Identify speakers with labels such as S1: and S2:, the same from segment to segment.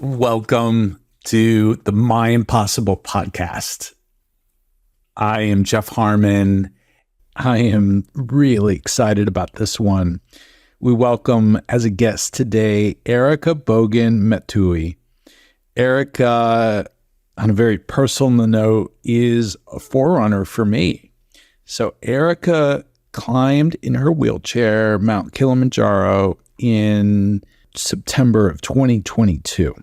S1: Welcome to the My Impossible podcast. I am Jeff Harmon. I am really excited about this one. We welcome as a guest today, Erika Bogan Mtui. Erika, on a very personal note, is a forerunner for me. So Erika climbed in her wheelchair Mount Kilimanjaro in September of 2022.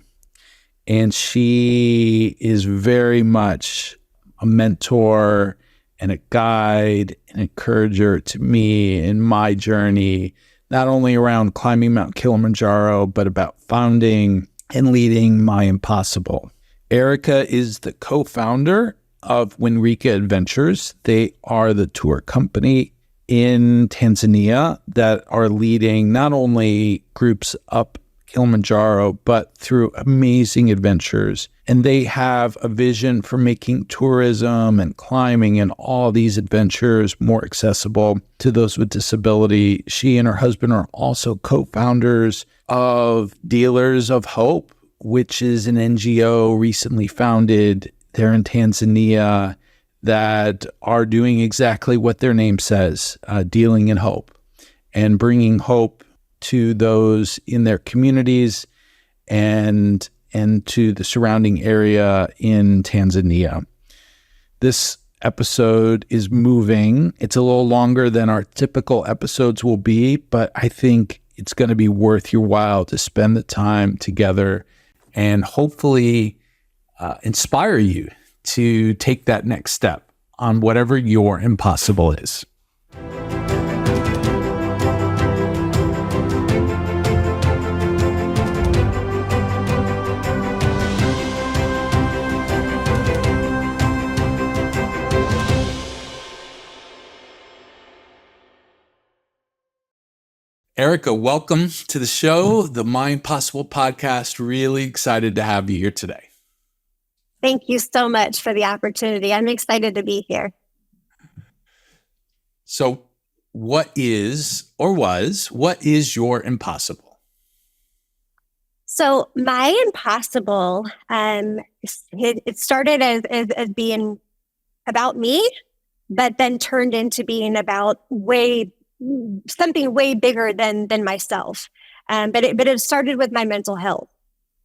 S1: And she is very much a mentor and a guide and encourager to me in my journey, not only around climbing Mount Kilimanjaro, but about founding and leading My Impossible. Erika is the co-founder of Winrica Adventures. They are the tour company in Tanzania that are leading not only groups up Kilimanjaro, but through amazing adventures. And they have a vision for making tourism and climbing and all these adventures more accessible to those with disability. She and her husband are also co-founders of Dealers of Hope, which is an NGO recently founded there in Tanzania that are doing exactly what their name says, dealing in hope and bringing hope to those in their communities and to the surrounding area in Tanzania. This episode is moving. It's a little longer than our typical episodes will be, but I think it's going to be worth your while to spend the time together and hopefully inspire you to take that next step on whatever your impossible is. Erika, welcome to the show, the My Impossible podcast. Really excited to have you here today.
S2: Thank you so much for the opportunity. I'm excited to be here.
S1: So what is your impossible?
S2: So my impossible, it started as being about me, but then turned into being about something way bigger than myself. But it started with my mental health.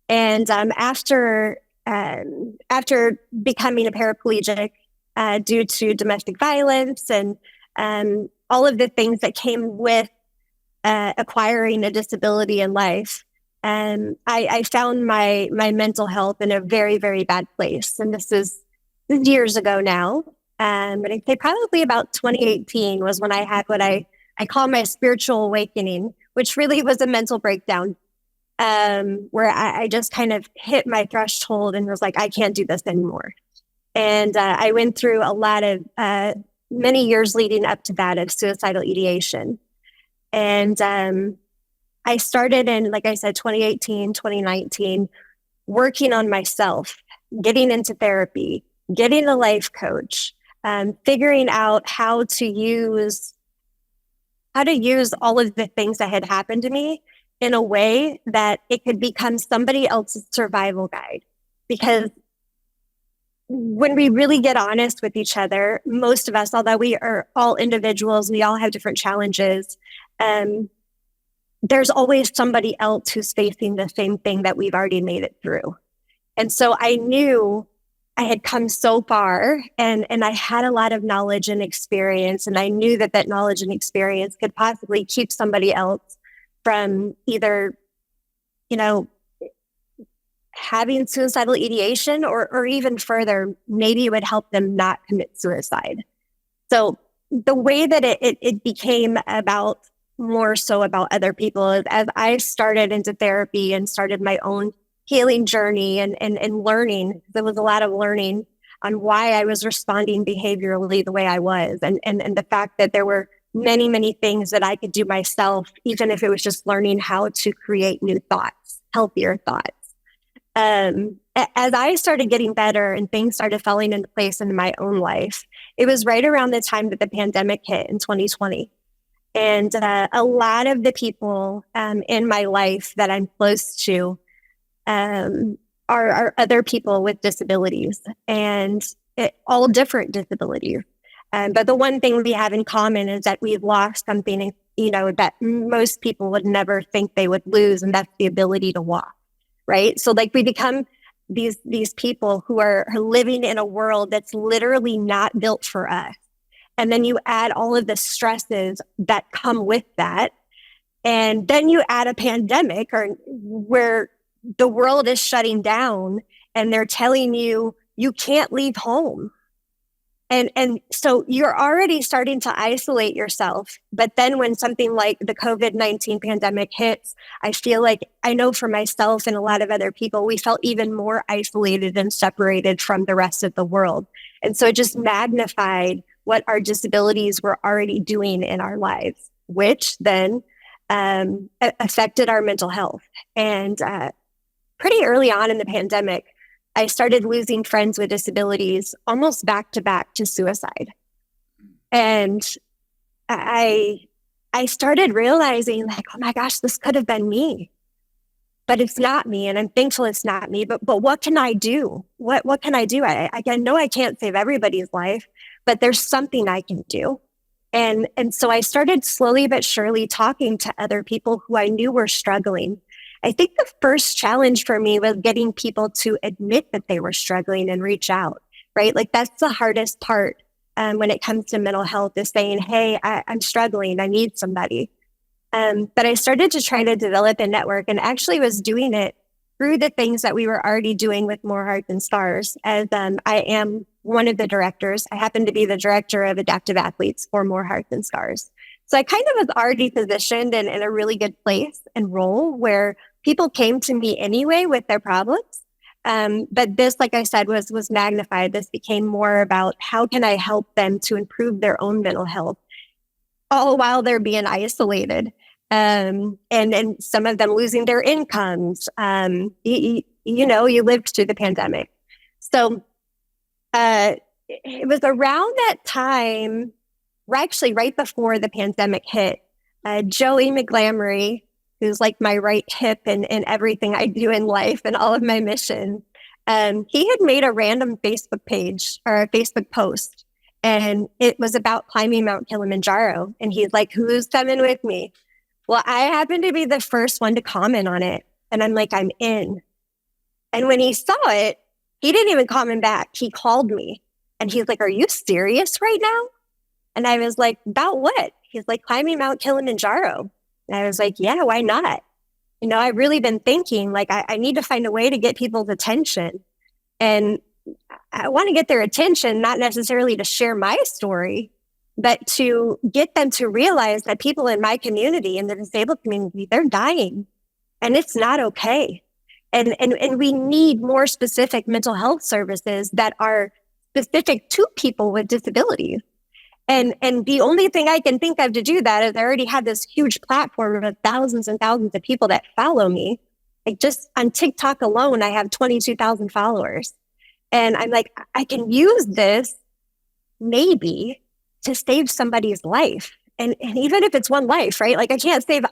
S2: And after becoming a paraplegic due to domestic violence and all of the things that came with acquiring a disability in life, I found my mental health in a very, very bad place. And this is years ago now. But I'd say probably about 2018 was when I had what I call my spiritual awakening, which really was a mental breakdown, where I just kind of hit my threshold and was like, I can't do this anymore. And I went through a lot of many years leading up to that of suicidal ideation. And I started in, like I said, 2018, 2019, working on myself, getting into therapy, getting a life coach, figuring out how to use all of the things that had happened to me in a way that it could become somebody else's survival guide. Because when we really get honest with each other, most of us, although we are all individuals, we all have different challenges, there's always somebody else who's facing the same thing that we've already made it through. And so I knew I had come so far and I had a lot of knowledge and experience. And I knew that knowledge and experience could possibly keep somebody else from either, having suicidal ideation or even further, maybe it would help them not commit suicide. So the way that it became more so about other people is as I started into therapy and started my own healing journey and learning. There was a lot of learning on why I was responding behaviorally the way I was, and the fact that there were many, many things that I could do myself, even if it was just learning how to create new thoughts, healthier thoughts. As I started getting better and things started falling into place in my own life, it was right around the time that the pandemic hit in 2020. And a lot of the people in my life that I'm close to are other people with disabilities, and all different disabilities. But the one thing we have in common is that we've lost something, that most people would never think they would lose, and that's the ability to walk, right? So like we become these people who are living in a world that's literally not built for us. And then you add all of the stresses that come with that. And then you add a pandemic where the world is shutting down and they're telling you can't leave home. And so you're already starting to isolate yourself. But then when something like the COVID-19 pandemic hits, I feel like, I know for myself and a lot of other people, we felt even more isolated and separated from the rest of the world. And so it just magnified what our disabilities were already doing in our lives, which then affected our mental health. And pretty early on in the pandemic, I started losing friends with disabilities almost back to back to suicide. And I started realizing like, oh my gosh, this could have been me, but it's not me. And I'm thankful it's not me, but what can I do? What can I do? I know I can't save everybody's life, but there's something I can do. And so I started slowly but surely talking to other people who I knew were struggling. I think the first challenge for me was getting people to admit that they were struggling and reach out, right? Like that's the hardest part when it comes to mental health, is saying, hey, I'm struggling, I need somebody. But I started to try to develop a network, and actually was doing it through the things that we were already doing with More Heart Than Stars. As I am one of the directors. I happen to be the director of adaptive athletes for More Heart Than Stars. So I kind of was already positioned in a really good place and role where people came to me anyway with their problems. But this, like I said, was magnified. This became more about how can I help them to improve their own mental health, all while they're being isolated. And some of them losing their incomes. You lived through the pandemic. So it was around that time, actually right before the pandemic hit, Joey McGlamory, who's like my right hip and everything I do in life and all of my missions, he had made a random Facebook page or a Facebook post, and it was about climbing Mount Kilimanjaro. And he's like, who's coming with me? Well, I happened to be the first one to comment on it. And I'm like, I'm in. And when he saw it, he didn't even comment back. He called me and he's like, are you serious right now? And I was like, about what? He's like, climbing Mount Kilimanjaro. And I was like, yeah, why not? I've really been thinking like, I need to find a way to get people's attention. And I want to get their attention, not necessarily to share my story, but to get them to realize that people in my community, in the disabled community, they're dying and it's not okay. And we need more specific mental health services that are specific to people with disabilities. And the only thing I can think of to do that is I already have this huge platform of thousands and thousands of people that follow me. Like just on TikTok alone, I have 22,000 followers. And I'm like, I can use this maybe to save somebody's life. And even if it's one life, right? Like I can't save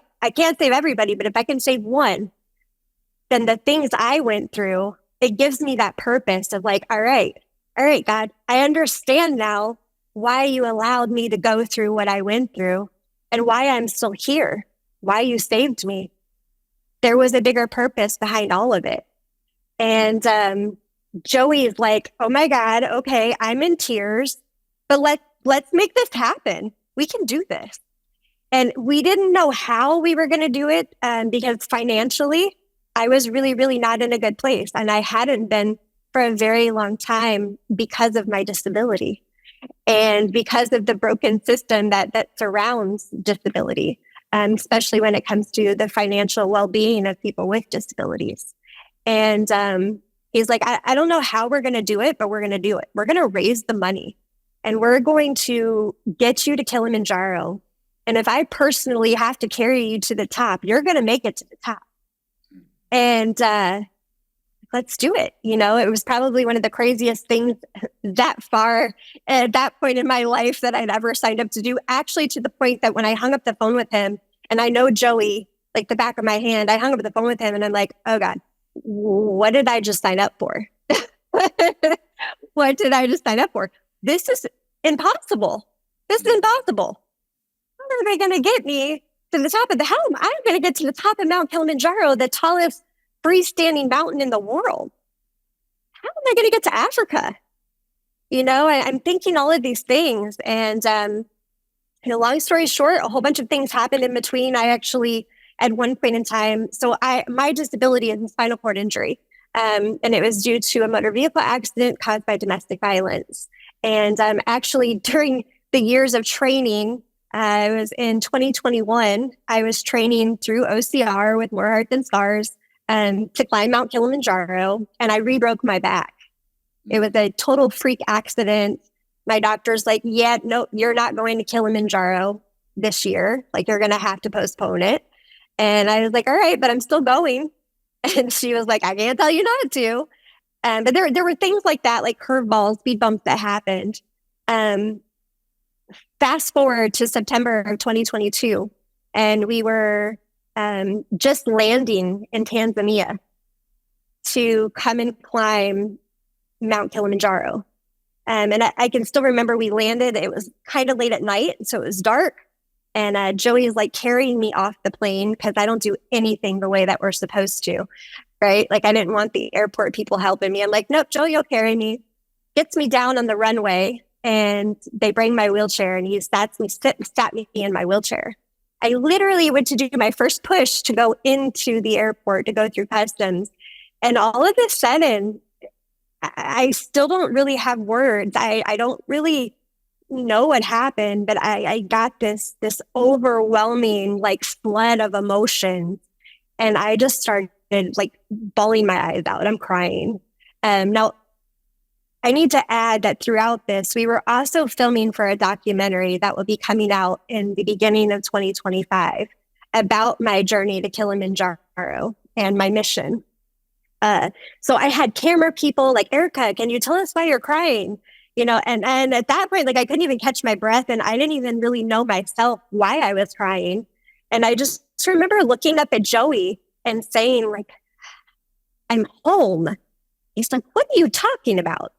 S2: everybody, but if I can save one, then the things I went through, it gives me that purpose of like, all right, God, I understand now why you allowed me to go through what I went through and why I'm still here, why you saved me. There was a bigger purpose behind all of it. And Joey is like, oh my God, okay, I'm in tears, but let's make this happen. We can do this. And we didn't know how we were going to do it because financially, I was really, really not in a good place. And I hadn't been for a very long time because of my disability and because of the broken system that surrounds disability, especially when it comes to the financial well-being of people with disabilities. And he's like, I don't know how we're going to do it, but we're going to do it. We're going to raise the money and we're going to get you to Kilimanjaro. And if I personally have to carry you to the top, you're going to make it to the top. And let's do it. It was probably one of the craziest things that far at that point in my life that I'd ever signed up to do, actually to the point that when I hung up the phone with him, and I know Joey like the back of my hand, I hung up the phone with him and I'm like, oh God, what did I just sign up for? What did I just sign up for? This is impossible. This is impossible. How are they going to get me to the top of the how? I'm going to get to the top of Mount Kilimanjaro, the tallest freestanding mountain in the world. How am I going to get to Africa? I'm thinking all of these things. And, long story short, a whole bunch of things happened in between. I actually, at one point in time, my disability is a spinal cord injury. And it was due to a motor vehicle accident caused by domestic violence. And actually, during the years of training, I was in 2021, I was training through OCR with More Heart Than Scars to climb Mount Kilimanjaro, and I re-broke my back. It was a total freak accident. My doctor's like, yeah, no, you're not going to Kilimanjaro this year. Like, you're going to have to postpone it. And I was like, all right, but I'm still going. And she was like, I can't tell you not to. But there were things like that, like curveballs, speed bumps that happened. Fast forward to September of 2022, and we were just landing in Tanzania to come and climb Mount Kilimanjaro. And I can still remember we landed. It was kind of late at night, so it was dark. And Joey is like carrying me off the plane because I don't do anything the way that we're supposed to, right? Like, I didn't want the airport people helping me. I'm like, nope, Joey will carry me. Gets me down on the runway, and they bring my wheelchair, and he sat me in my wheelchair. I literally went to do my first push to go into the airport to go through customs. And all of a sudden, I still don't really have words. I don't really know what happened, but I got this overwhelming like flood of emotions, and I just started like bawling my eyes out. I'm crying. Now, I need to add that throughout this, we were also filming for a documentary that will be coming out in the beginning of 2025 about my journey to Kilimanjaro and my mission. So I had camera people like, Erika, can you tell us why you're crying? And at that point, like, I couldn't even catch my breath, and I didn't even really know myself why I was crying. And I just remember looking up at Joey and saying, like, I'm home. He's like, what are you talking about?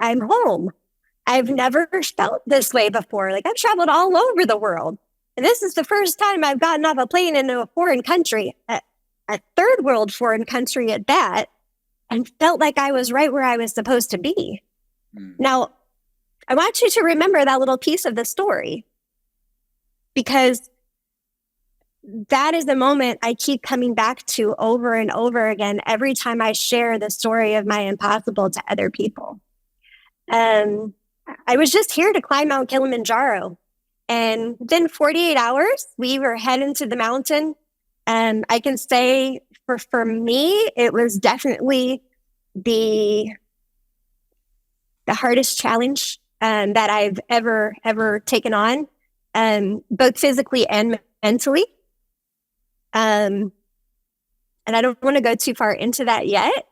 S2: I'm home. I've never felt this way before. Like, I've traveled all over the world, and this is the first time I've gotten off a plane into a foreign country, a third world foreign country at that, and felt like I was right where I was supposed to be. Now, I want you to remember that little piece of the story, because that is the moment I keep coming back to over and over again every time I share the story of my impossible to other people. I was just here to climb Mount Kilimanjaro, and within 48 hours, we were heading to the mountain. I can say for me, it was definitely the hardest challenge that I've ever taken on, both physically and mentally. And I don't want to go too far into that yet,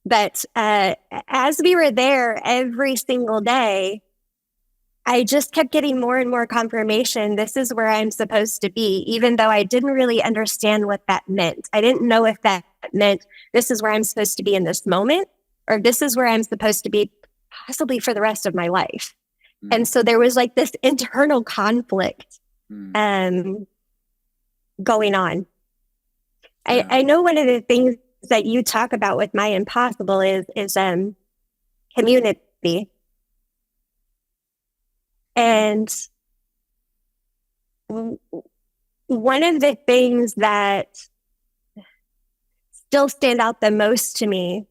S2: but as we were there every single day, I just kept getting more and more confirmation. This is where I'm supposed to be, even though I didn't really understand what that meant. I didn't know if that meant this is where I'm supposed to be in this moment, or this is where I'm supposed to be possibly for the rest of my life. And so there was like this internal conflict going on. I know one of the things that you talk about with My Impossible is community. And one of the things that still stand out the most to me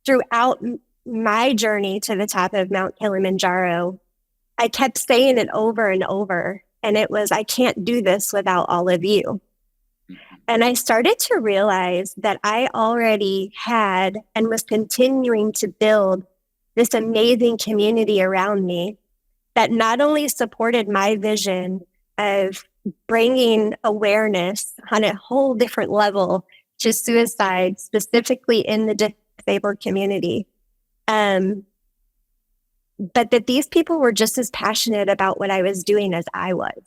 S2: throughout my journey to the top of Mount Kilimanjaro, I kept saying it over and over, and it was, I can't do this without all of you. And I started to realize that I already had and was continuing to build this amazing community around me that not only supported my vision of bringing awareness on a whole different level to suicide, specifically in the disabled community, but that these people were just as passionate about what I was doing as I was.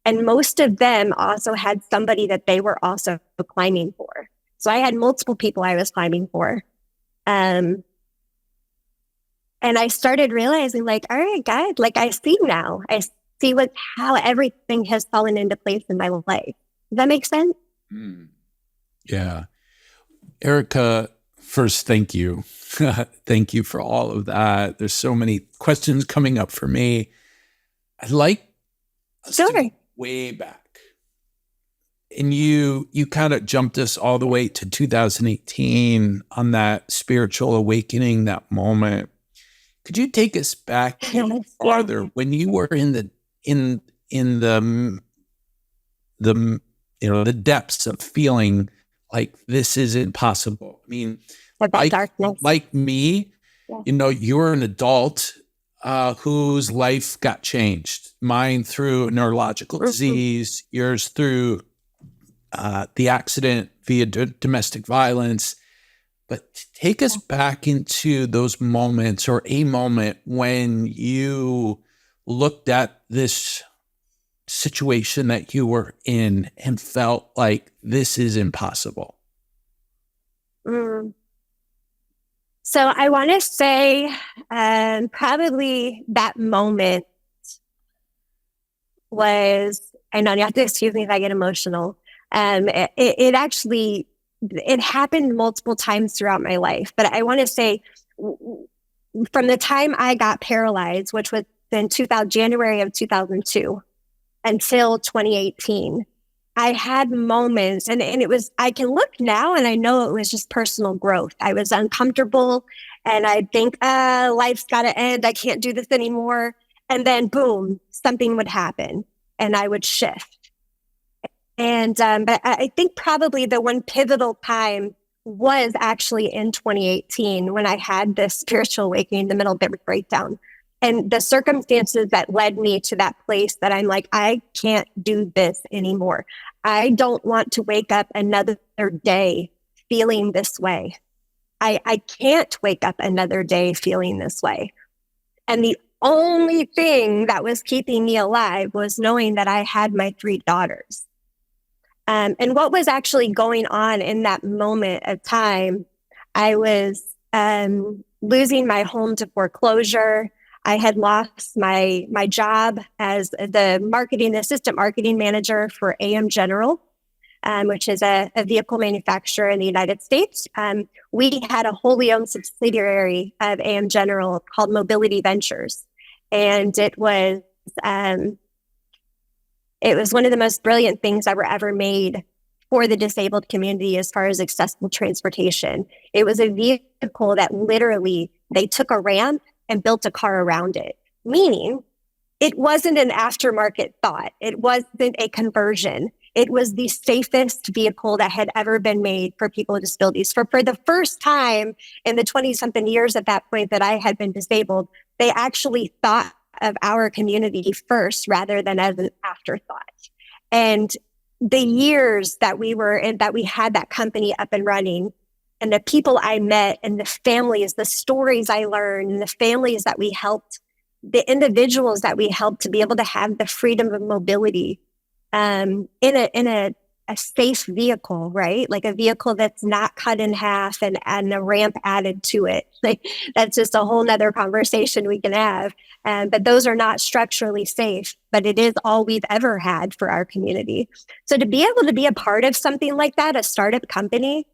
S2: And most of them also had somebody that they were also climbing for. So I had multiple people I was climbing for. And I started realizing like, all right, God, like I see now. I see how everything has fallen into place in my life. Does that make sense?
S1: Mm. Yeah. Erika, first, thank you. Thank you for all of that. There's so many questions coming up for me. I'd like us to go way back. And you kind of jumped us all the way to 2018 on that spiritual awakening, that moment. Could you take us back farther when you were in the the depths of feeling like this is impossible? I mean, like me, you're an adult whose life got changed. Mine through neurological disease, yours through the accident via domestic violence. But take us back into those moments, or a moment when you looked at this situation that you were in and felt like this is impossible.
S2: So I want to say probably that moment was, I know you have to excuse me if I get emotional. It actually happened multiple times throughout my life, but I want to say from the time I got paralyzed, which was in January of 2002 until 2018, I had moments and it was, I can look now and I know it was just personal growth. I was uncomfortable and I'd think, life's got to end. I can't do this anymore. And then boom, something would happen and I would shift. And, but I think probably the one pivotal time was actually in 2018 when I had this spiritual awakening in the middle of the breakdown. And the circumstances that led me to that place that I'm like, I can't do this anymore. I don't want to wake up another day feeling this way. I can't wake up another day feeling this way. And the only thing that was keeping me alive was knowing that I had my 3 daughters. And what was actually going on in that moment of time, I was losing my home to foreclosure. I had lost my job as the assistant marketing manager for AM General, which is a vehicle manufacturer in the United States. We had a wholly owned subsidiary of AM General called Mobility Ventures. And it was one of the most brilliant things that were ever made for the disabled community as far as accessible transportation. It was a vehicle that literally, they took a ramp and built a car around it, meaning it wasn't an aftermarket thought. It wasn't a conversion. It was the safest vehicle that had ever been made for people with disabilities. For the first time in the 20-something years at that point that I had been disabled, they actually thought of our community first rather than as an afterthought. And the years that we had that company up and running, and the people I met and the families, the stories I learned, and the families that we helped, the individuals that we helped to be able to have the freedom of mobility in a safe vehicle, right? Like a vehicle that's not cut in half and a ramp added to it. Like that's just a whole nother conversation we can have. But those are not structurally safe, but it is all we've ever had for our community. So to be able to be a part of something like that, a startup company,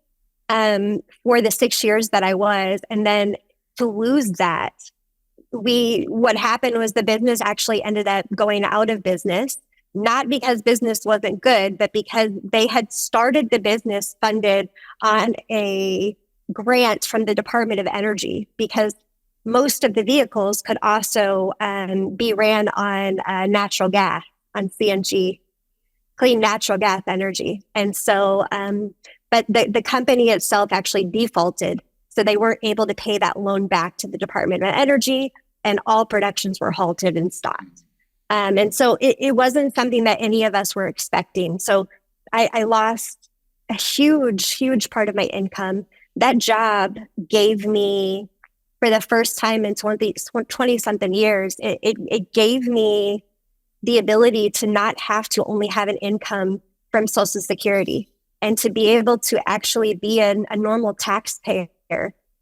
S2: for the 6 years that I was, and then to lose that, what happened was the business actually ended up going out of business. Not because business wasn't good, but because they had started the business funded on a grant from the Department of Energy, because most of the vehicles could also be ran on natural gas, on CNG, clean natural gas energy. And so, but the company itself actually defaulted. So they weren't able to pay that loan back to the Department of Energy, and all productions were halted and stopped. And so it wasn't something that any of us were expecting. So I lost a huge part of my income. That job gave me, for the first time in 20-something years, it gave me the ability to not have to only have an income from Social Security. and to be able to actually be a normal taxpayer.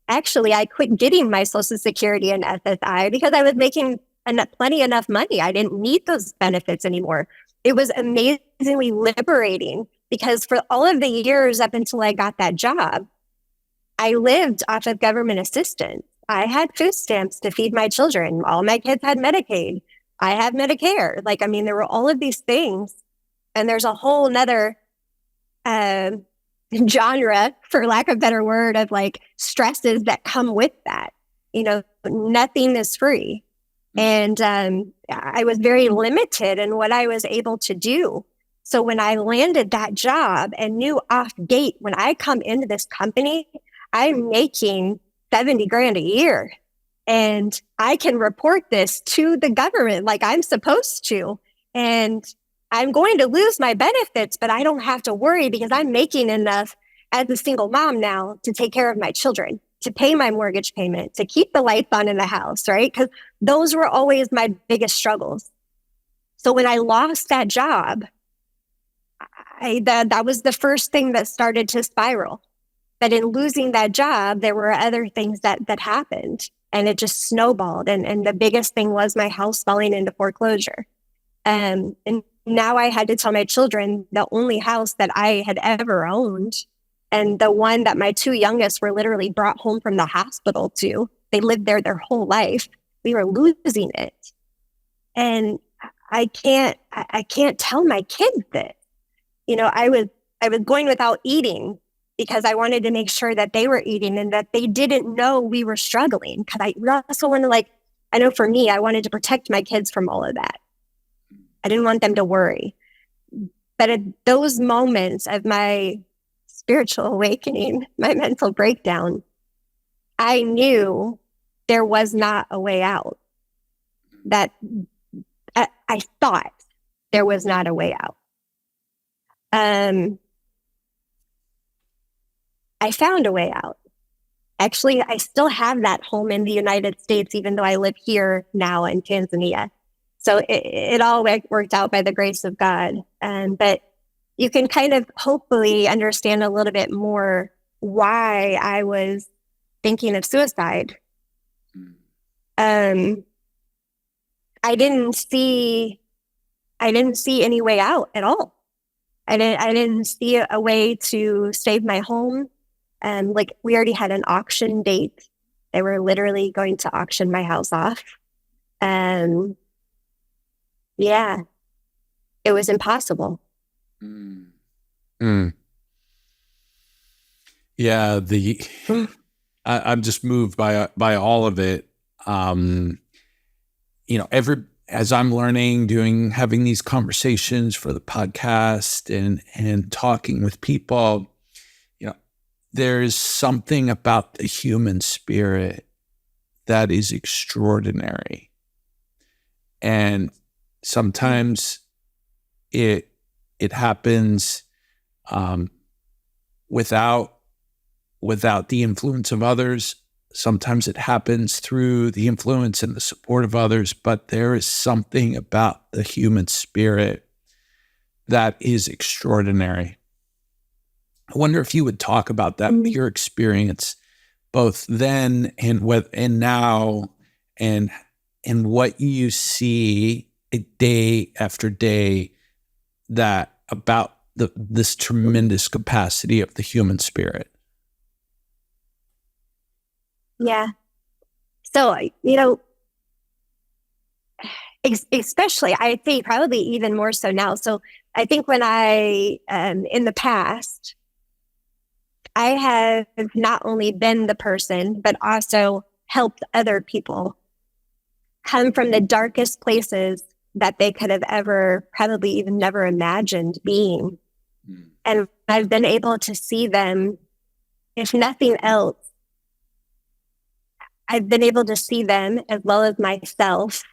S2: Actually, I quit getting my Social Security and SSI because I was making plenty enough money. I didn't need those benefits anymore. It was amazingly liberating because for all of the years up until I got that job, I lived off of government assistance. I had food stamps to feed my children. All my kids had Medicaid. I had Medicare. There were all of these things. And there's a whole nother genre, for lack of a better word, of stresses that come with that. Nothing is free. And I was very limited in what I was able to do. So when I landed that job and knew off gate, when I come into this company, I'm making 70 grand a year. And I can report this to the government like I'm supposed to. And I'm going to lose my benefits, but I don't have to worry because I'm making enough as a single mom now to take care of my children, to pay my mortgage payment, to keep the lights on in the house, right? Because those were always my biggest struggles. So when I lost that job, that was the first thing that started to spiral. But in losing that job, there were other things that happened, and it just snowballed. And the biggest thing was my house falling into foreclosure. And now I had to tell my children the only house that I had ever owned, and the one that my two youngest were literally brought home from the hospital to, they lived there their whole life. We were losing it. And I can't tell my kids this. I was going without eating because I wanted to make sure that they were eating and that they didn't know we were struggling. Because I also wanted I know for me, I wanted to protect my kids from all of that. I didn't want them to worry. But at those moments of my spiritual awakening, my mental breakdown, I knew there was not a way out. That I thought there was not a way out. I found a way out. Actually, I still have that home in the United States, even though I live here now in Tanzania. So it all worked out by the grace of God. But you can kind of hopefully understand a little bit more why I was thinking of suicide. I didn't see any way out at all. I didn't see a way to save my home. We already had an auction date. They were literally going to auction my house off. Yeah, it was impossible.
S1: Yeah, I'm just moved by all of it. As I'm learning, having these conversations for the podcast and talking with people, there's something about the human spirit that is extraordinary. And sometimes it happens without the influence of others. Sometimes it happens through the influence and the support of others, but there is something about the human spirit that is extraordinary. I wonder if you would talk about that, your experience, both then and now, and what you see day after day that about this tremendous capacity of the human spirit.
S2: Yeah. So, especially, I think probably even more so now. So I think when in the past, I have not only been the person, but also helped other people come from the darkest places that they could have ever, probably even never imagined being. And I've been able to see them, if nothing else, I've been able to see them, as well as myself,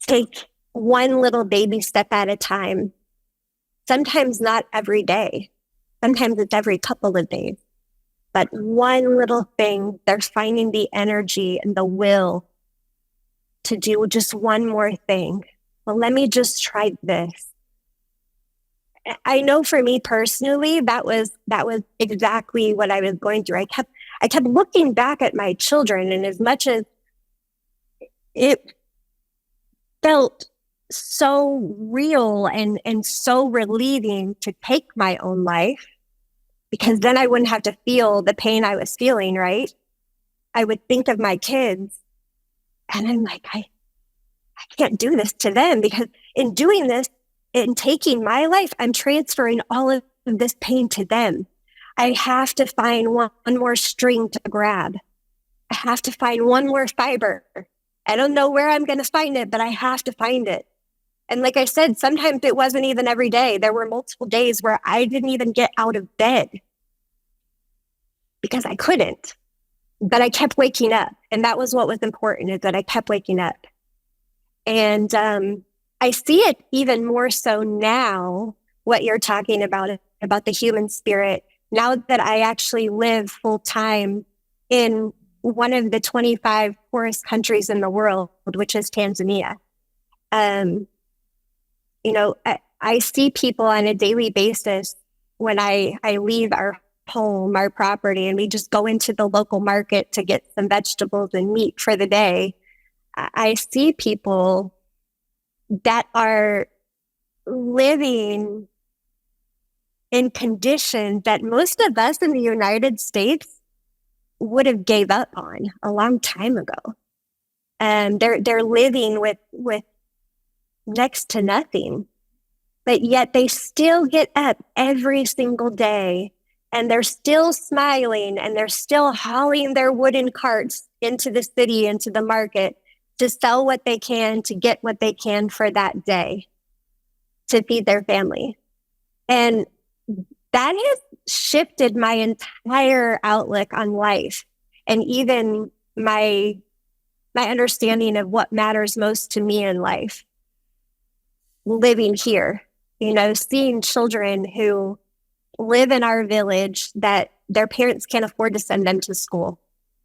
S2: take one little baby step at a time. Sometimes not every day. Sometimes it's every couple of days. But one little thing, they're finding the energy and the will to do just one more thing. Well, let me just try this. I know for me personally, that was exactly what I was going through. I kept looking back at my children, and as much as it felt so real and so relieving to take my own life, because then I wouldn't have to feel the pain I was feeling, right? I would think of my kids, and I'm like, I can't do this to them, because in doing this, in taking my life, I'm transferring all of this pain to them. I have to find one more string to grab. I have to find one more fiber. I don't know where I'm going to find it, but I have to find it. And like I said, sometimes it wasn't even every day. There were multiple days where I didn't even get out of bed because I couldn't. But I kept waking up. And that was what was important, is that I kept waking up. And I see it even more so now, what you're talking about the human spirit, now that I actually live full time in one of the 25 poorest countries in the world, which is Tanzania. I see people on a daily basis when I leave our home, our property, and we just go into the local market to get some vegetables and meat for the day. I see people that are living in conditions that most of us in the United States would have gave up on a long time ago. And they're living with next to nothing, but yet they still get up every single day, and they're still smiling, and they're still hauling their wooden carts into the city, into the market, to sell what they can, to get what they can for that day, to feed their family. And that has shifted my entire outlook on life, and even my understanding of what matters most to me in life. Living here, seeing children who live in our village that their parents can't afford to send them to school.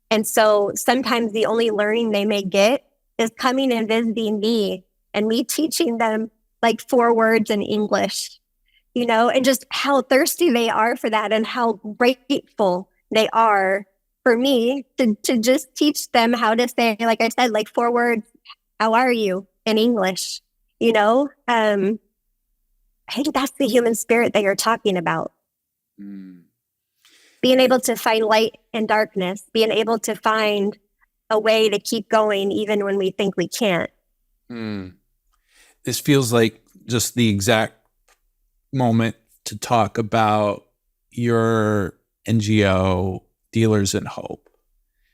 S2: And so sometimes the only learning they may get is coming and visiting me, and me teaching them like 4 words in English, and just how thirsty they are for that, and how grateful they are for me to just teach them how to say, like I said, like 4 words, how are you, in English, I think that's the human spirit that you're talking about. Being able to find light in darkness, being able to find a way to keep going even when we think we can't.
S1: This feels like just the exact moment to talk about your NGO, Dealers in Hope,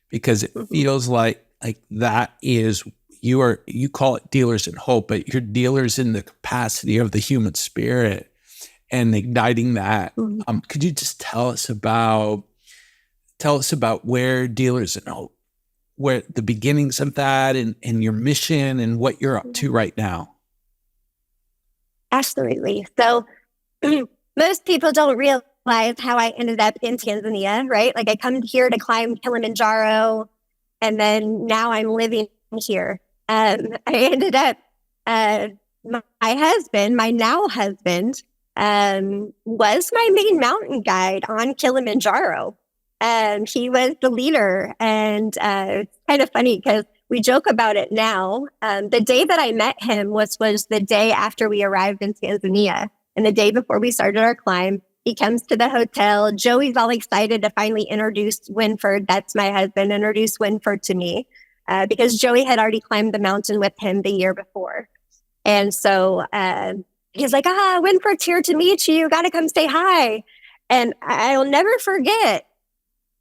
S1: because it feels like that is, you call it Dealers in Hope, but you're dealers in the capacity of the human spirit and igniting that. Could you just tell us about where Dealers in Hope, where the beginnings of that, and your mission, and what you're up to right now?
S2: Absolutely. So most people don't realize how I ended up in Tanzania, right? Like, I come here to climb Kilimanjaro, and then now I'm living here. I ended up, my husband, my now husband, was my main mountain guide on Kilimanjaro. He was the leader. And it's kind of funny because we joke about it now. The day that I met him was the day after we arrived in Tanzania, and the day before we started our climb. He comes to the hotel. Joey's all excited to finally introduce Winford, that's my husband, introduce Winford to me, because Joey had already climbed the mountain with him the year before. And so he's like, Winford's here to meet you. Got to come say hi. And I'll never forget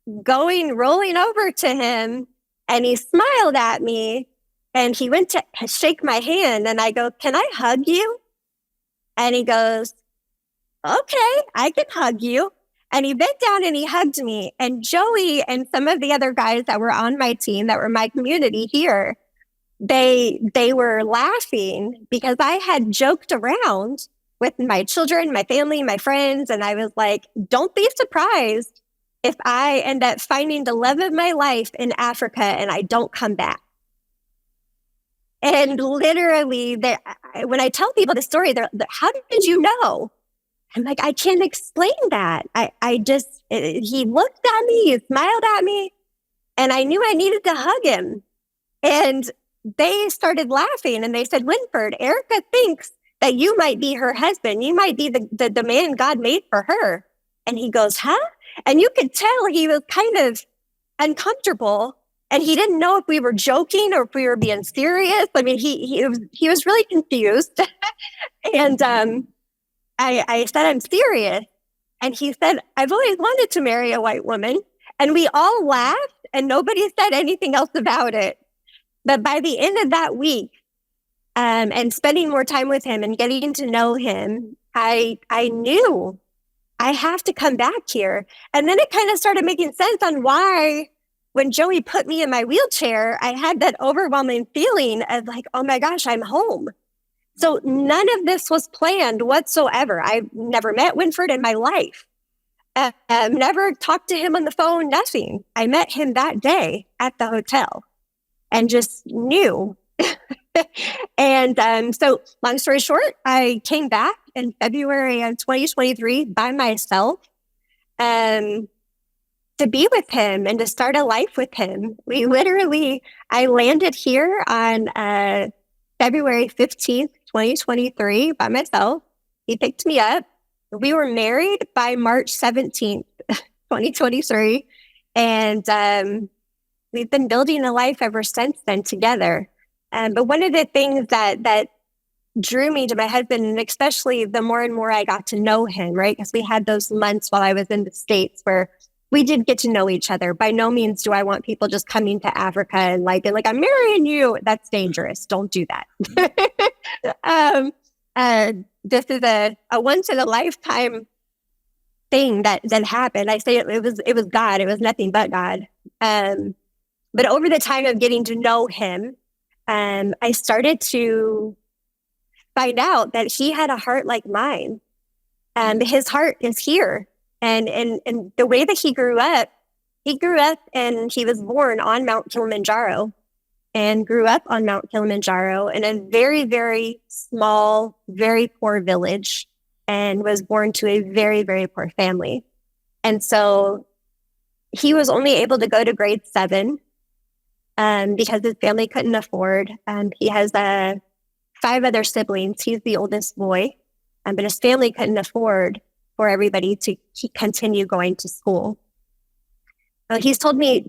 S2: rolling over to him, and he smiled at me, and he went to shake my hand, and I go, "Can I hug you?" And he goes, "Okay, I can hug you." And he bent down and he hugged me. And Joey and some of the other guys that were on my team, that were my community here, they were laughing because I had joked around with my children, my family, my friends. And I was like, don't be surprised if I end up finding the love of my life in Africa and I don't come back. And literally, when I tell people the story, they're, how did you know? I'm like, I can't explain that. He looked at me, he smiled at me, and I knew I needed to hug him. And they started laughing and they said, Winford, Erika thinks that you might be her husband. You might be the man God made for her. And he goes, huh? And you could tell he was kind of uncomfortable and he didn't know if we were joking or if we were being serious. I mean, he was really confused. And I said, I'm serious. And he said, I've always wanted to marry a white woman. And we all laughed and nobody said anything else about it. But by the end of that week, and spending more time with him and getting to know him, I knew I have to come back here. And then it kind of started making sense on why, when Joey put me in my wheelchair, I had that overwhelming feeling of like, oh my gosh, I'm home. So none of this was planned whatsoever. I've never met Winford in my life. Never talked to him on the phone, nothing. I met him that day at the hotel and just knew. And so long story short, I came back in February of 2023 by myself to be with him and to start a life with him. I landed here on February 15th, 2023 by myself. He picked me up. We were married by March 17th, 2023. And we've been building a life ever since then together. But one of the things that drew me to my husband, and especially the more and more I got to know him, right? Because we had those months while I was in the States where we did get to know each other. By no means do I want people just coming to Africa and like, I'm marrying you. That's dangerous. Don't do that. This is a once in a lifetime thing that happened. I say it was God. It was nothing but God. But over the time of getting to know him, I started to find out that he had a heart like mine. His heart is here. And the way that he grew up and he was born on Mount Kilimanjaro and grew up on Mount Kilimanjaro in a very, very small, very poor village and was born to a very, very poor family. And so he was only able to go to grade 7 because his family couldn't afford. He has 5 other siblings. He's the oldest boy, but his family couldn't afford for everybody to continue going to school. He's told me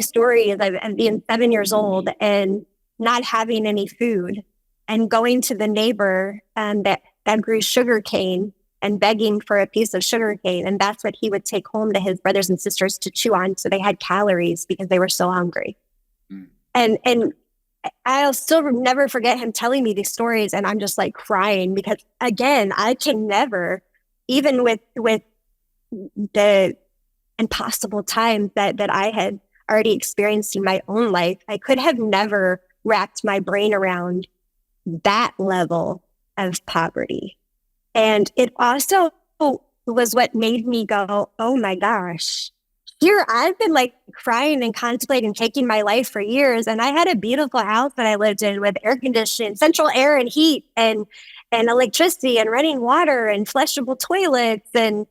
S2: stories of being 7 years old and not having any food and going to the neighbor that grew sugar cane and begging for a piece of sugar cane. And that's what he would take home to his brothers and sisters to chew on. So they had calories because they were so hungry. And I'll still never forget him telling me these stories. And I'm just like crying because again, I can never, even with the impossible times that I had already experienced in my own life, I could have never wrapped my brain around that level of poverty. And it also was what made me go, oh my gosh, here I've been like crying and contemplating taking my life for years. And I had a beautiful house that I lived in with air conditioning, central air and heat and electricity and running water and flushable toilets. And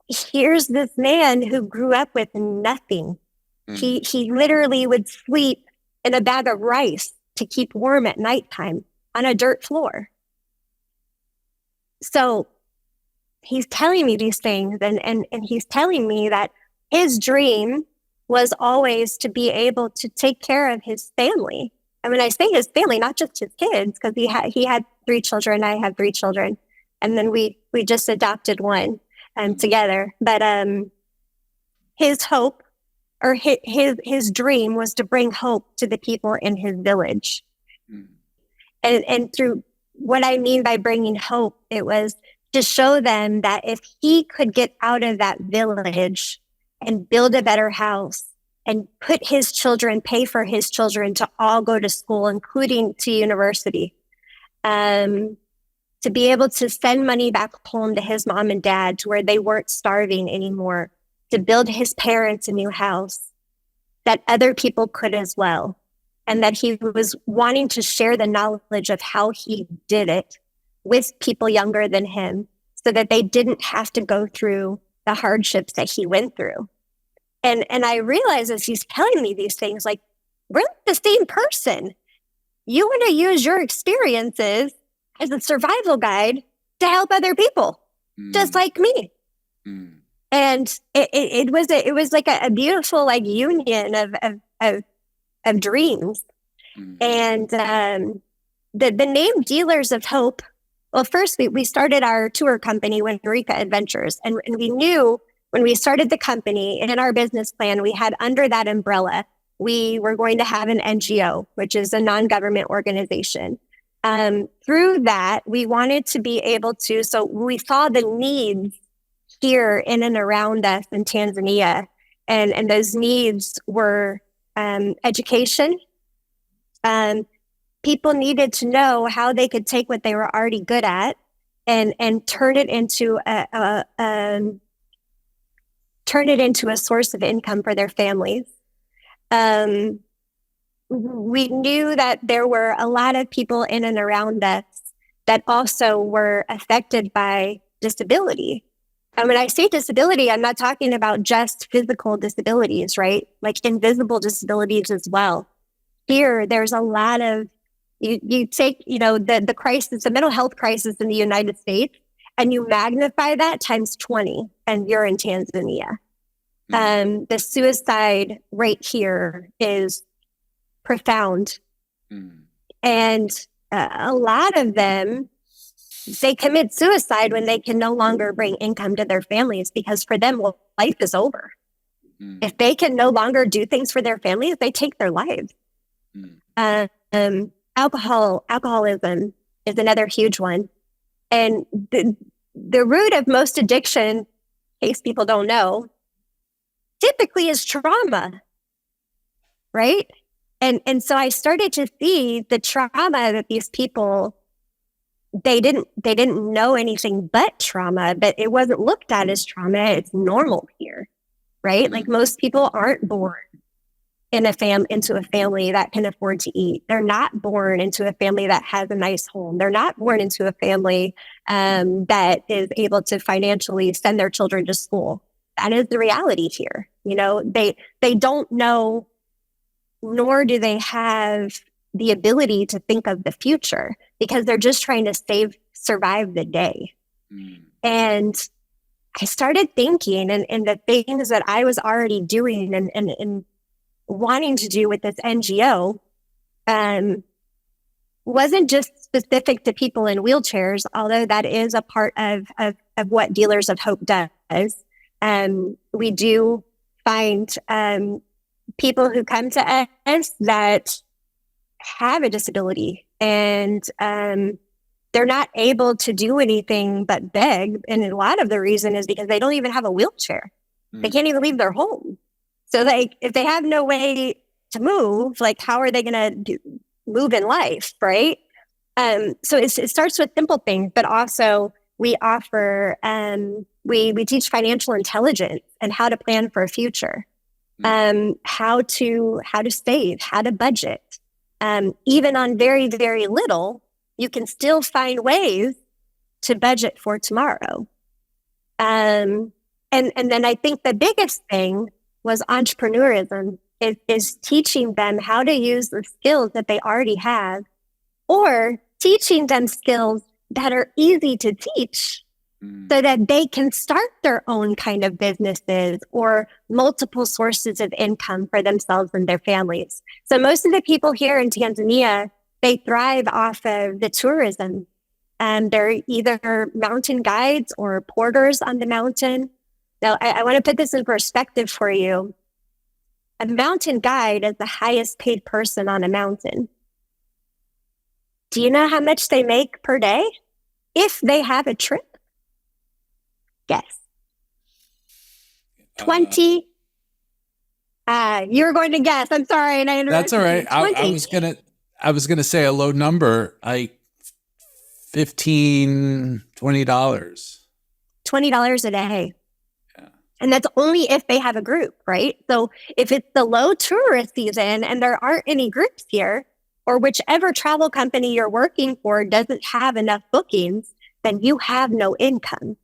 S2: here's this man who grew up with nothing. He literally would sleep in a bag of rice to keep warm at nighttime on a dirt floor. So he's telling me these things and he's telling me that his dream was always to be able to take care of his family. And when I say his family, not just his kids, because he had 3 children, I had 3 children, and then we just adopted one together. But his hope or his dream was to bring hope to the people in his village. And through what I mean by bringing hope, it was to show them that if he could get out of that village and build a better house and put his children, pay for his children to all go to school, including to university, to be able to send money back home to his mom and dad to where they weren't starving anymore, to build his parents a new house, that other people could as well. And that he was wanting to share the knowledge of how he did it with people younger than him so that they didn't have to go through the hardships that he went through. And I realized as he's telling me these things, like, we're not the same person. You want to use your experiences as a survival guide to help other people, just like me. And it was like a beautiful like union of dreams. And the name Dealers of Hope. Well, first we started our tour company, Winrica Adventures, and we knew when we started the company and in our business plan, we had under that umbrella, we were going to have an NGO, which is a non-government organization. Through that, we wanted to be able to, so we saw the needs here in and around us in Tanzania, and those needs were education. People needed to know how they could take what they were already good at and turn it into a source of income for their families. We knew that there were a lot of people in and around us that also were affected by disability. And when I say disability, I'm not talking about just physical disabilities, right? Like invisible disabilities as well. Here, there's a lot of, you take, the crisis, the mental health crisis in the United States, and you magnify that times 20, and you're in Tanzania. The suicide rate here is profound. And a lot of them, they commit suicide when they can no longer bring income to their families, because for them, life is over. If they can no longer do things for their families, they take their lives. Alcoholism is another huge one. And the root of most addiction, in case people don't know, typically is trauma, right? And so I started to see the trauma that these people, they didn't know anything but trauma, but it wasn't looked at as trauma. It's normal here, right? Like most people aren't born into a family that can afford to eat. They're not born into a family that has a nice home. They're not born into a family that is able to financially send their children to school. That is the reality here. They don't know, nor do they have the ability to think of the future, because they're just trying to survive the day. And I started thinking, and the things that I was already doing and wanting to do with this NGO wasn't just specific to people in wheelchairs, although that is a part of what Dealers of Hope does. We do find people who come to us that have a disability, and they're not able to do anything but beg. And a lot of the reason is because they don't even have a wheelchair. They can't even leave their home. So like, if they have no way to move, like how are they going to move in life, right? So it starts with simple things, but also we offer, we teach financial intelligence and how to plan for a future, how to save, how to budget. Even on very, very little, you can still find ways to budget for tomorrow. And then I think the biggest thing was entrepreneurism, is teaching them how to use the skills that they already have, or teaching them skills that are easy to teach so that they can start their own kind of businesses or multiple sources of income for themselves and their families. So most of the people here in Tanzania, they thrive off of the tourism. They're either mountain guides or porters on the mountain. Now, I want to put this in perspective for you. A mountain guide is the highest paid person on a mountain. Do you know how much they make per day if they have a trip? Guess. 20. You were going to guess. I'm sorry, and I interrupted.
S1: That's all right. I was gonna say a low number, like $15, $20.
S2: $20 a day. And that's only if they have a group, right? So if it's the low tourist season and there aren't any groups here, or whichever travel company you're working for doesn't have enough bookings, then you have no income.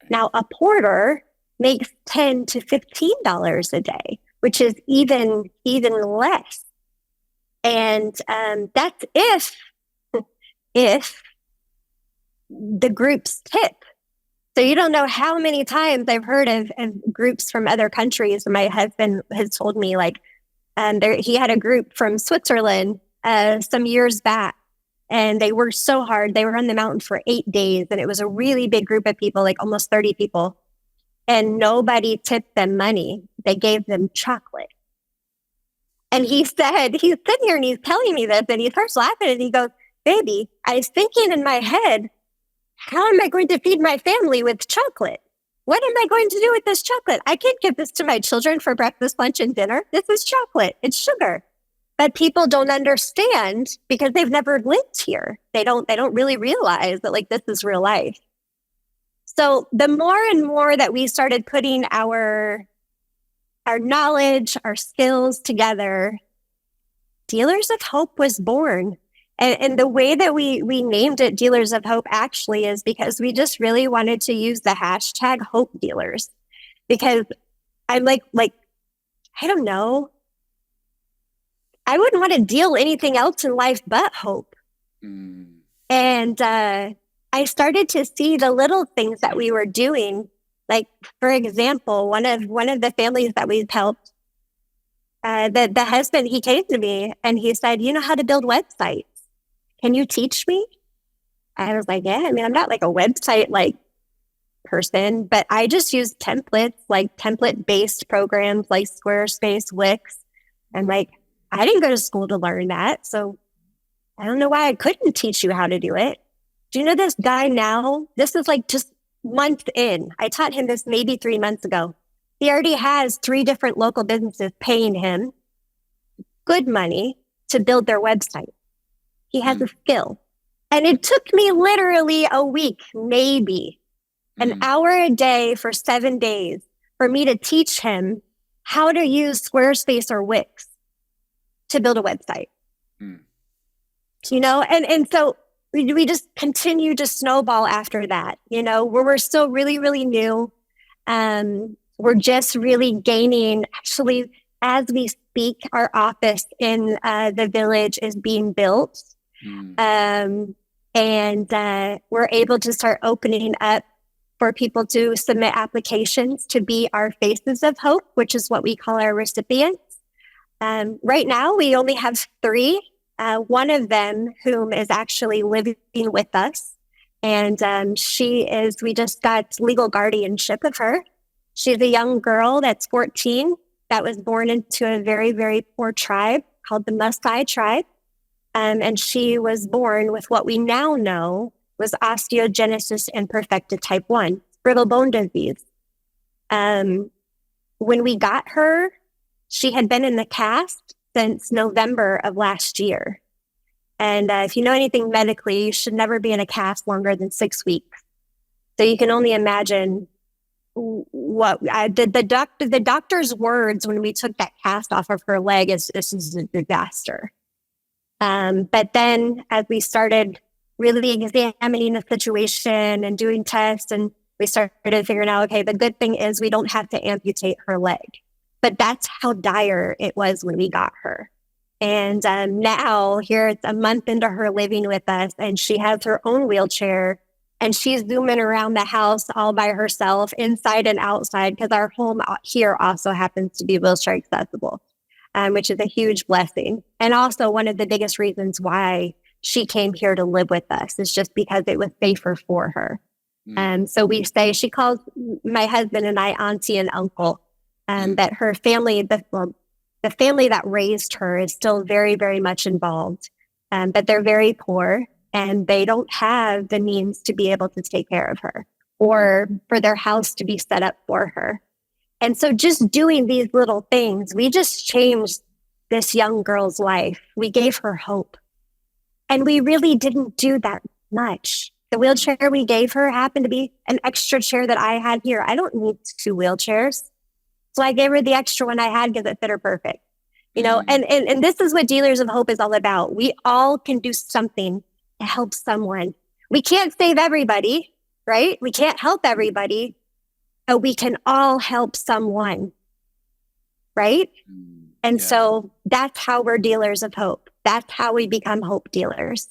S2: Now, a porter makes $10 to $15 a day, which is even less. And that's if the groups tip. So you don't know how many times I've heard of groups from other countries. My husband has told me, like, he had a group from Switzerland some years back, and they worked so hard. They were on the mountain for 8 days, and it was a really big group of people, like almost 30 people. And nobody tipped them money. They gave them chocolate. And he said, he's sitting here and he's telling me this, and he starts laughing and he goes, "Baby, I was thinking in my head, how am I going to feed my family with chocolate? What am I going to do with this chocolate? I can't give this to my children for breakfast, lunch, and dinner. This is chocolate. It's sugar." But people don't understand because they've never lived here. They don't really realize that, like, this is real life. So the more and more that we started putting our knowledge, our skills together, Dealers of Hope was born. And the way that we named it Dealers of Hope actually is because we just really wanted to use the hashtag Hope Dealers. Because I'm like, I don't know. I wouldn't want to deal anything else in life but hope. And I started to see the little things that we were doing. Like, for example, one of the families that we've helped, the husband, he came to me and he said, "You know how to build websites. Can you teach me?" I was like, "Yeah, I mean, I'm not like a website like person, but I just use templates, like template-based programs like Squarespace, Wix." And like, I didn't go to school to learn that. So I don't know why I couldn't teach you how to do it. Do you know this guy now? This is like just month in. I taught him this maybe 3 months ago. He already has 3 different local businesses paying him good money to build their website. He has a skill. And it took me literally a week, maybe an hour a day for 7 days for me to teach him how to use Squarespace or Wix to build a website. You know, and so we just continue to snowball after that, you know, where we're still really, really new. We're just really gaining, actually, as we speak, our office in the village is being built. And we're able to start opening up for people to submit applications to be our Faces of Hope, which is what we call our recipients. Right now, we only have 3. One of them whom is actually living with us. And we just got legal guardianship of her. She's a young girl that's 14 that was born into a very, very poor tribe called the Maasai tribe. And she was born with what we now know was osteogenesis imperfecta type 1, brittle bone disease. When we got her, she had been in the cast since November of last year. And if you know anything medically, you should never be in a cast longer than 6 weeks. So you can only imagine what the doctor's words when we took that cast off of her leg is, "This is a disaster." But then as we started really examining the situation and doing tests, and we started figuring out, okay, the good thing is we don't have to amputate her leg. But that's how dire it was when we got her. And now here it's a month into her living with us, and she has her own wheelchair, and she's zooming around the house all by herself, inside and outside, because our home here also happens to be wheelchair accessible, which is a huge blessing. And also one of the biggest reasons why she came here to live with us is just because it was safer for her. So we say, she calls my husband and I auntie and uncle. That her family, the family that raised her is still very, very much involved, but they're very poor and they don't have the means to be able to take care of her or for their house to be set up for her. And so just doing these little things, we just changed this young girl's life. We gave her hope. And we really didn't do that much. The wheelchair we gave her happened to be an extra chair that I had here. I don't need 2 wheelchairs. So I gave her the extra one I had because it fit her perfect. You know, and this is what Dealers of Hope is all about. We all can do something to help someone, we can't save everybody, right? We can't help everybody, but we can all help someone, right? And so that's how we're dealers of hope. That's how we become hope dealers.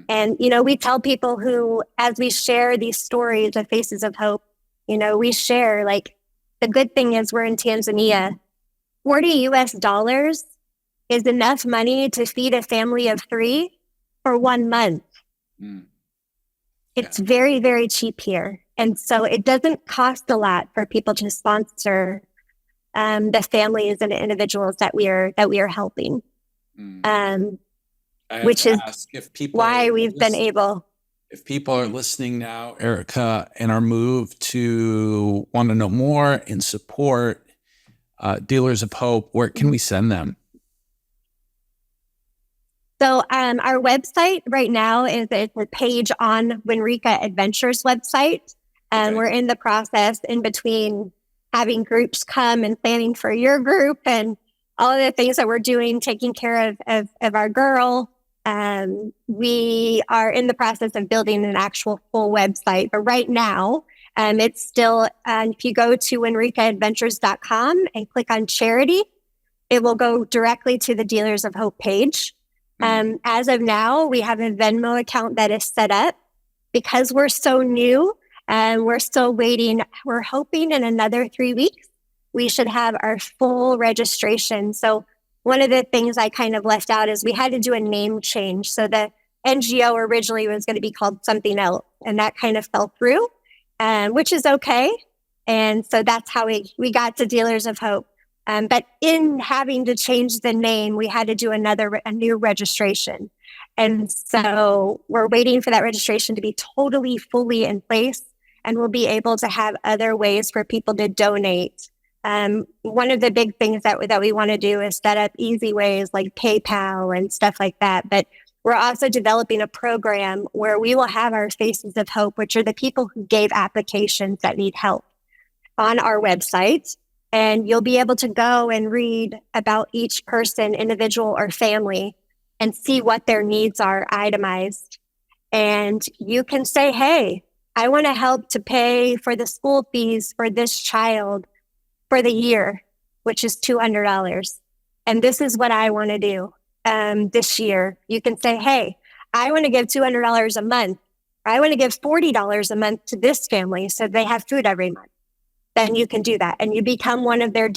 S2: And, we tell people who, as we share these stories of Faces of Hope, we share, like, the good thing is we're in Tanzania. $40 is enough money to feed a family of 3 for 1 month. It's very, very cheap here. And so it doesn't cost a lot for people to sponsor the families and the individuals that we are helping. Which is why we've been able.
S1: If people are listening now, Erika, and are moved to want to know more and support Dealers of Hope, where can we send them?
S2: So our website right now is a page on Winrica Adventures website. We're in the process in between having groups come and planning for your group and all of the things that we're doing, taking care of our girl. We are in the process of building an actual full website, but right now it's still, if you go to winricaadventures.com and click on charity, it will go directly to the Dealers of Hope page. As of now, we have a Venmo account that is set up because we're so new and we're still waiting. We're hoping in another 3 weeks, we should have our full registration. So one of the things I kind of left out is we had to do a name change. So the NGO originally was going to be called something else, and that kind of fell through, which is okay. And so that's how we got to Dealers of Hope. But in having to change the name, we had to do a new registration. And so we're waiting for that registration to be totally, fully in place, and we'll be able to have other ways for people to donate. One of the big things that we want to do is set up easy ways like PayPal and stuff like that. But we're also developing a program where we will have our Faces of Hope, which are the people who gave applications that need help, on our website. And you'll be able to go and read about each person, individual or family, and see what their needs are itemized. And you can say, hey, I want to help to pay for the school fees for this child for the year, which is $200. And this is what I want to do this year. You can say, hey, I want to give $200 a month. I want to give $40 a month to this family so they have food every month. Then you can do that. And you become one of their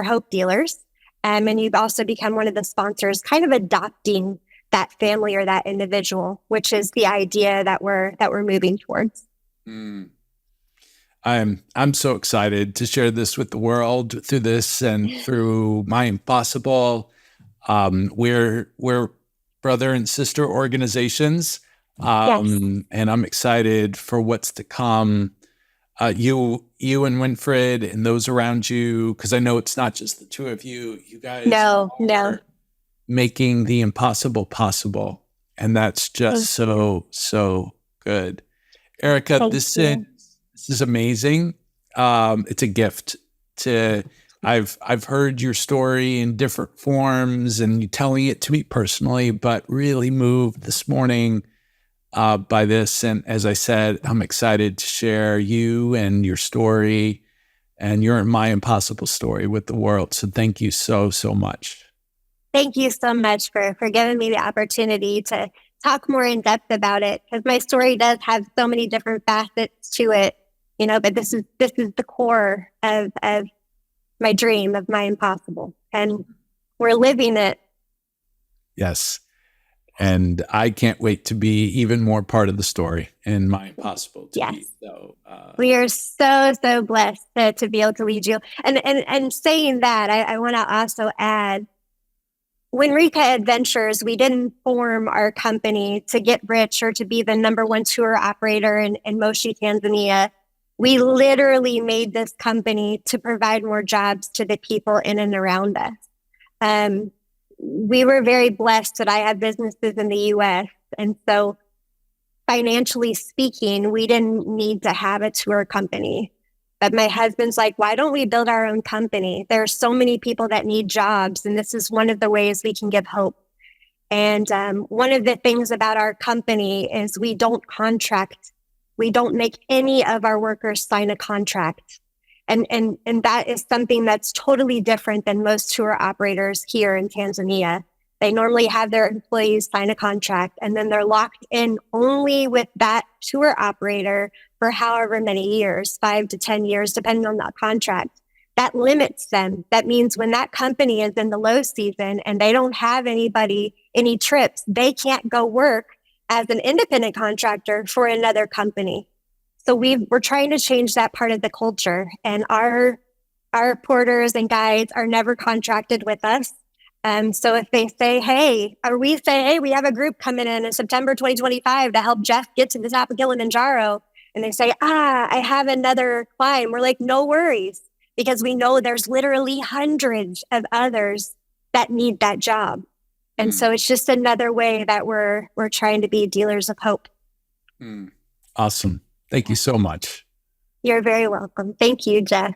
S2: hope dealers. And you've also become one of the sponsors, kind of adopting that family or that individual, which is the idea that we're moving towards.
S1: I'm so excited to share this with the world through this and through My Impossible. We're brother and sister organizations, and I'm excited for what's to come. You and Winfred and those around you, because I know it's not just the two of you. You guys are making the impossible possible, and that's just so good. Erika, this is amazing. It's a gift to. I've heard your story in different forms, and you telling it to me personally, but really moved this morning by this. And as I said, I'm excited to share you and your story and your My Impossible story with the world. So thank you so much.
S2: Thank you so much for giving me the opportunity to talk more in depth about it, because my story does have so many different facets to it, but this is the core of my dream, of My Impossible, and we're living it.
S1: Yes. And I can't wait to be even more part of the story in My Impossible.
S2: We are so blessed to be able to lead you. And saying that, I want to also add, Winrica Adventures, we didn't form our company to get rich or to be the #1 tour operator in Moshi, Tanzania. We literally made this company to provide more jobs to the people in and around us. We were very blessed that I have businesses in the U.S. And so financially speaking, we didn't need to have a tour company. But my husband's like, why don't we build our own company? There are so many people that need jobs, and this is one of the ways we can give hope. And one of the things about our company is we don't contract. We don't make any of our workers sign a contract. And that is something that's totally different than most tour operators here in Tanzania. They normally have their employees sign a contract, and then they're locked in only with that tour operator for however many years, 5 to 10 years, depending on that contract. That limits them. That means when that company is in the low season and they don't have any trips, they can't go work as an independent contractor for another company. So we're trying to change that part of the culture, and our porters and guides are never contracted with us. So if they say, hey, we have a group coming in September 2025 to help Jeff get to the top of Kilimanjaro, and they say, I have another climb. We're like, no worries, because we know there's literally hundreds of others that need that job. And so it's just another way that we're trying to be dealers of hope.
S1: Awesome. Thank you so much.
S2: You're very welcome. Thank you, Jeff.